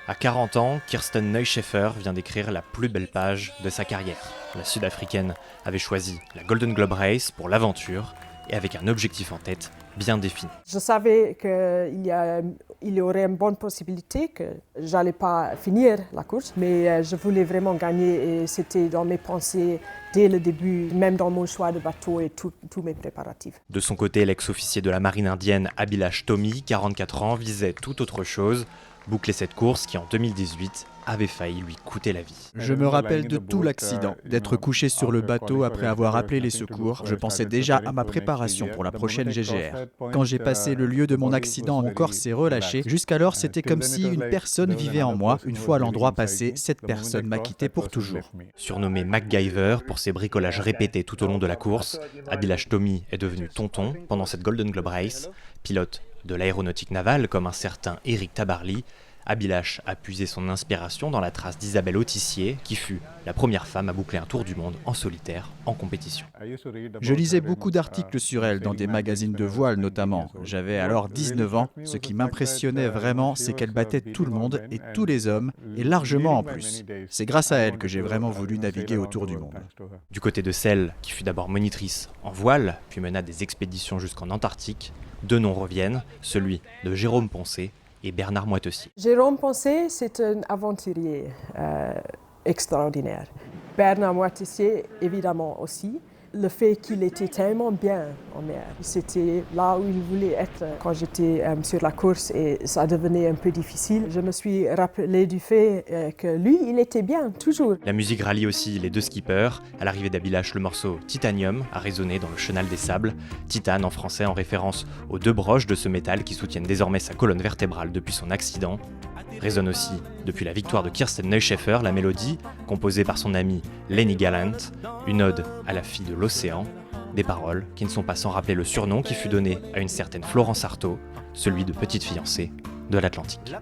À 40 ans, Kirsten Neuschaeffer vient d'écrire la plus belle page de sa carrière. La Sud-Africaine avait choisi la Golden Globe Race pour l'aventure et avec un objectif en tête bien défini. Je savais qu'il y aurait une bonne possibilité que j'allais pas finir la course, mais je voulais vraiment gagner et c'était dans mes pensées dès le début, même dans mon choix de bateau et tous mes préparatifs. De son côté, l'ex-officier de la marine indienne Abhilash Tomy, 44 ans, visait tout autre chose, boucler cette course qui en 2018 avait failli lui coûter la vie. Je me rappelle de tout l'accident, d'être couché sur le bateau après avoir appelé les secours. Je pensais déjà à ma préparation pour la prochaine GGR. Quand j'ai passé le lieu de mon accident, mon corps s'est relâché. Jusqu'alors, c'était comme si une personne vivait en moi. Une fois l'endroit passé, cette personne m'a quitté pour toujours. Surnommé MacGyver pour ses bricolages répétés tout au long de la course, Abhilash Tomy est devenu tonton pendant cette Golden Globe Race. Pilote de l'aéronautique navale comme un certain Eric Tabarly, Abhilash a puisé son inspiration dans la trace d'Isabelle Autissier, qui fut la première femme à boucler un tour du monde en solitaire, en compétition. Je lisais beaucoup d'articles sur elle, dans des magazines de voile notamment. J'avais alors 19 ans. Ce qui m'impressionnait vraiment, c'est qu'elle battait tout le monde et tous les hommes, et largement en plus. C'est grâce à elle que j'ai vraiment voulu naviguer autour du monde. Du côté de celle qui fut d'abord monitrice en voile, puis mena des expéditions jusqu'en Antarctique, deux noms reviennent, celui de Jérôme Poncé et Bernard Moitessier. Jérôme Poncé, c'est un aventurier extraordinaire. Bernard Moitessier, évidemment aussi. Le fait qu'il était tellement bien en mer, c'était là où il voulait être quand j'étais sur la course et ça devenait un peu difficile. Je me suis rappelé du fait que lui, il était bien, toujours. La musique rallie aussi les deux skippers. À l'arrivée d'Abhilash, le morceau Titanium a résonné dans le chenal des sables. Titane en français en référence aux deux broches de ce métal qui soutiennent désormais sa colonne vertébrale depuis son accident. Résonne aussi, depuis la victoire de Kirsten Neuschaeffer, la mélodie, composée par son ami Lenny Gallant, une ode à la fille de l'océan, des paroles qui ne sont pas sans rappeler le surnom qui fut donné à une certaine Florence Artaud, celui de petite fiancée de l'Atlantique.